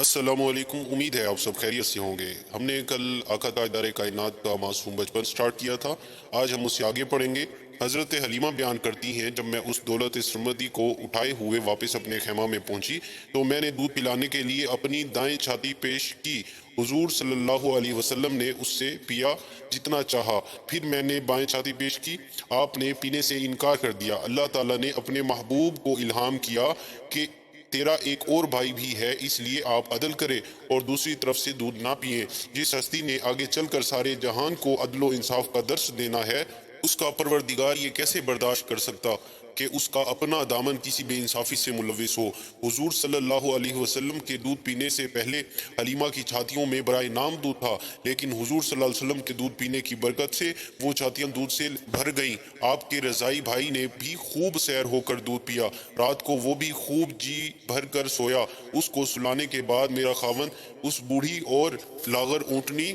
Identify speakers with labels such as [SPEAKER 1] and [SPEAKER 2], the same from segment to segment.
[SPEAKER 1] السلام علیکم، امید ہے آپ سب خیریت سے ہوں گے۔ ہم نے کل آقا تاجدار کائنات کا معصوم بچپن سٹارٹ کیا تھا، آج ہم اس سے آگے پڑھیں گے۔ حضرت حلیمہ بیان کرتی ہیں، جب میں اس دولت سرمدی کو اٹھائے ہوئے واپس اپنے خیمہ میں پہنچی تو میں نے دودھ پلانے کے لیے اپنی دائیں چھاتی پیش کی۔ حضور صلی اللہ علیہ وسلم نے اس سے پیا جتنا چاہا، پھر میں نے بائیں چھاتی پیش کی، آپ نے پینے سے انکار کر دیا۔ اللہ تعالیٰ نے اپنے محبوب کو الہام کیا کہ تیرا ایک اور بھائی بھی ہے، اس لیے آپ عدل کریں اور دوسری طرف سے دودھ نہ پیئیں۔ جس ہستی نے آگے چل کر سارے جہان کو عدل و انصاف کا درس دینا ہے، اس کا پروردگار یہ کیسے برداشت کر سکتا کہ اس کا اپنا دامن کسی بے انصافی سے ملوث ہو۔ حضور صلی اللہ علیہ وسلم کے دودھ پینے سے پہلے حلیمہ کی چھاتیوں میں برائے نام دودھ تھا، لیکن حضور صلی اللہ علیہ وسلم کے دودھ پینے کی برکت سے وہ چھاتیاں دودھ سے بھر گئیں۔ آپ کے رضائی بھائی نے بھی خوب سیر ہو کر دودھ پیا، رات کو وہ بھی خوب جی بھر کر سویا۔ اس کو سلانے کے بعد میرا خاوند اس بوڑھی اور لاغر اونٹنی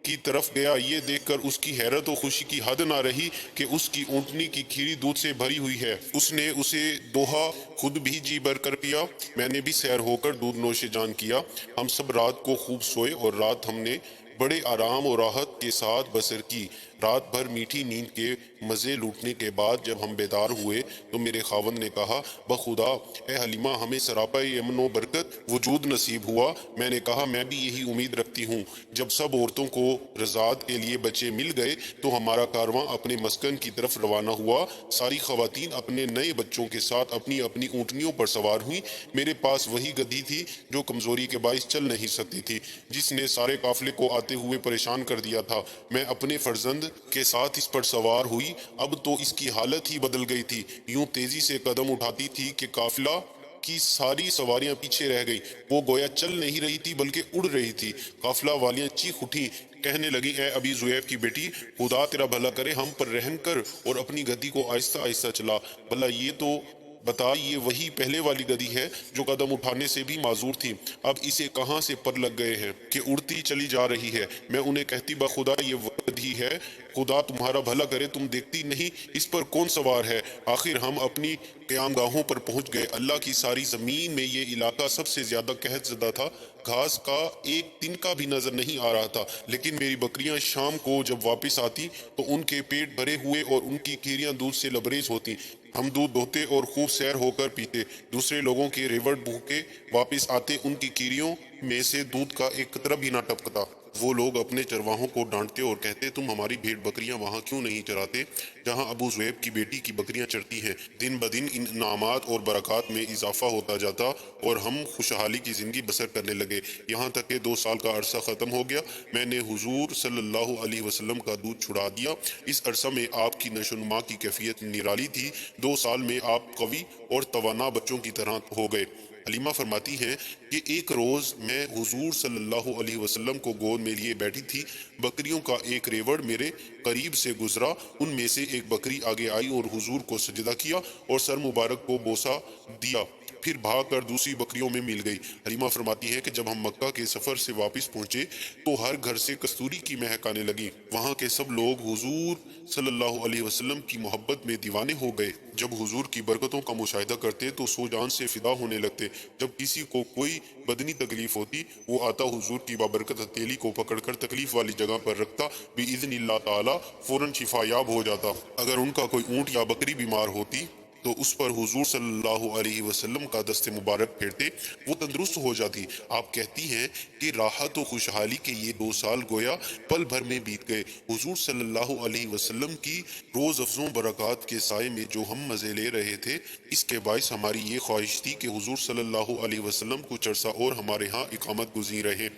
[SPEAKER 1] کی طرف گیا۔ یہ دیکھ کر اس کی حیرت و خوشی کی حد نہ رہی کہ اس کی اونٹنی کی کھیری دودھ سے بھری ہوئی ہے۔ اس نے اسے دوہا، خود بھی جی بھر کر پیا۔ میں نے بھی سیر ہو کر دودھ نوش جان کیا۔ ہم سب رات کو خوب سوئے اور رات ہم نے بڑے آرام اور راحت کے ساتھ بسر کی۔ رات بھر میٹھی نیند کے مزے لوٹنے کے بعد جب ہم بیدار ہوئے تو میرے خاوند نے کہا، بخدا اے حلیمہ، ہمیں سراپا امن و برکت وجود نصیب ہوا۔ میں نے کہا، میں بھی یہی امید رکھتی ہوں۔ جب سب عورتوں کو رضاعت کے لیے بچے مل گئے تو ہمارا کارواں اپنے مسکن کی طرف روانہ ہوا۔ ساری خواتین اپنے نئے بچوں کے ساتھ اپنی اپنی اونٹنیوں پر سوار ہوئیں۔ میرے پاس وہی گدھی تھی جو کمزوری کے باعث چل نہیں سکتی تھی، جس نے سارے قافلے کو آتے ہوئے پریشان کر دیا تھا۔ میں اپنے فرزند کے ساتھ اس پر سوار ہوئی۔ اب تو اس کی حالت ہی بدل گئی تھی، یوں تیزی سے قدم اٹھاتی تھی کہ قافلہ کی ساری سواریاں پیچھے رہ گئی۔ وہ گویا چل نہیں رہی تھی بلکہ اڑ رہی تھی۔ قافلہ والیاں چیخ اٹھیں، کہنے لگی، اے ابی زؤیب کی بیٹی، خدا تیرا بھلا کرے، ہم پر رحم کر اور اپنی گدھی کو آہستہ آہستہ چلا۔ بھلا یہ تو بتا، یہ وہی پہلے والی گدھی ہے جو قدم اٹھانے سے بھی معذور تھی، اب اسے کہاں سے پر لگ گئے ہیں کہ اڑتی چلی جا رہی ہے۔ میں انہیں کہتی، بخدا یہ وہ گدھی ہے، خدا تمہارا بھلا کرے، تم دیکھتی نہیں اس پر کون سوار ہے۔ آخر ہم اپنی قیام گاہوں پر پہنچ گئے۔ اللہ کی ساری زمین میں یہ علاقہ سب سے زیادہ قحط زدہ تھا، گھاس کا ایک تنکا بھی نظر نہیں آ رہا تھا، لیکن میری بکریاں شام کو جب واپس آتی تو ان کے پیٹ بھرے ہوئے اور ان کی کیریاں دودھ سے لبریز ہوتی۔ ہم دودھ دوہتے اور خوب سیر ہو کر پیتے۔ دوسرے لوگوں کے ریوڑ بھوکے واپس آتے، ان کی کیریوں میں سے دودھ کا ایک قطرہ بھی نہ ٹپکتا۔ وہ لوگ اپنے چرواہوں کو ڈانٹتے اور کہتے، تم ہماری بھیڑ بکریاں وہاں کیوں نہیں چراتے جہاں ابو زؤیب کی بیٹی کی بکریاں چرتی ہیں۔ دن بدن ان انعامات اور برکات میں اضافہ ہوتا جاتا اور ہم خوشحالی کی زندگی بسر کرنے لگے، یہاں تک کہ 2 سال کا عرصہ ختم ہو گیا۔ میں نے حضور صلی اللہ علیہ وسلم کا دودھ چھڑا دیا۔ اس عرصہ میں آپ کی نشو و نما کی کیفیت نرالی تھی۔ 2 سال میں آپ قوی اور توانا بچوں کی طرح ہو گئے۔ حلیمہ فرماتی ہیں کہ ایک روز میں حضور صلی اللہ علیہ وسلم کو گود میں لیے بیٹھی تھی، بکریوں کا ایک ریوڑ میرے قریب سے گزرا، ان میں سے ایک بکری آگے آئی اور حضور کو سجدہ کیا اور سر مبارک کو بوسہ دیا، پھر بھاگ کر دوسری بکریوں میں مل گئی۔ حلیمہ فرماتی ہے کہ جب ہم مکہ کے سفر سے واپس پہنچے تو ہر گھر سے کستوری کی مہک آنے لگی۔ وہاں کے سب لوگ حضور صلی اللہ علیہ وسلم کی محبت میں دیوانے ہو گئے۔ جب حضور کی برکتوں کا مشاہدہ کرتے تو سو جان سے فدا ہونے لگتے۔ جب کسی کو کوئی بدنی تکلیف ہوتی، وہ آتا حضور کی بابرکت ہتھیلی کو پکڑ کر تکلیف والی جگہ پر رکھتا، بِإِذْنِ اللہ تعالی فوراً شفا یاب ہو جاتا۔ اگر ان کا کوئی اونٹ یا بکری بیمار ہوتی تو اس پر حضور صلی اللہ علیہ وسلم کا دست مبارک پھیرتے، وہ تندرست ہو جاتی۔ آپ کہتی ہیں کہ راحت و خوشحالی کے یہ 2 سال گویا پل بھر میں بیت گئے۔ حضور صلی اللہ علیہ وسلم کی روز افزوں برکات کے سائے میں جو ہم مزے لے رہے تھے، اس کے باعث ہماری یہ خواہش تھی کہ حضور صلی اللہ علیہ وسلم کچھ عرصہ اور ہمارے ہاں اقامت گزین رہے۔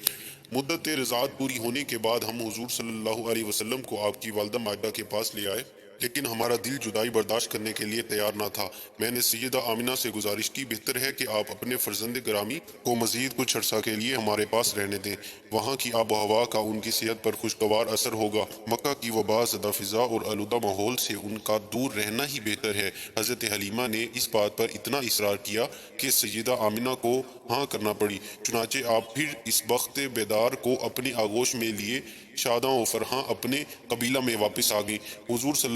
[SPEAKER 1] مدت رضاعت پوری ہونے کے بعد ہم حضور صلی اللہ علیہ وسلم کو آپ کی والدہ ماجدہ کے پاس لے آئے، لیکن ہمارا دل جدائی برداشت کرنے کے لیے تیار نہ تھا۔ میں نے سیدہ آمنہ سے گزارش کی، بہتر ہے کہ آپ اپنے فرزند گرامی کو مزید کچھ عرصہ کے لیے ہمارے پاس رہنے دیں، وہاں کی آب و ہوا کا ان کی صحت پر خوشگوار اثر ہوگا۔ مکہ کی وبا زدہ فضا اور آلودہ ماحول سے ان کا دور رہنا ہی بہتر ہے۔ حضرت حلیمہ نے اس بات پر اتنا اصرار کیا کہ سیدہ آمنہ کو ہاں کرنا پڑی۔ چنانچہ آپ پھر اس بخت بیدار کو اپنے آغوش میں لیے شاداں و فرحاں اپنے قبیلہ میں واپس آ گئیں۔ حضور صلی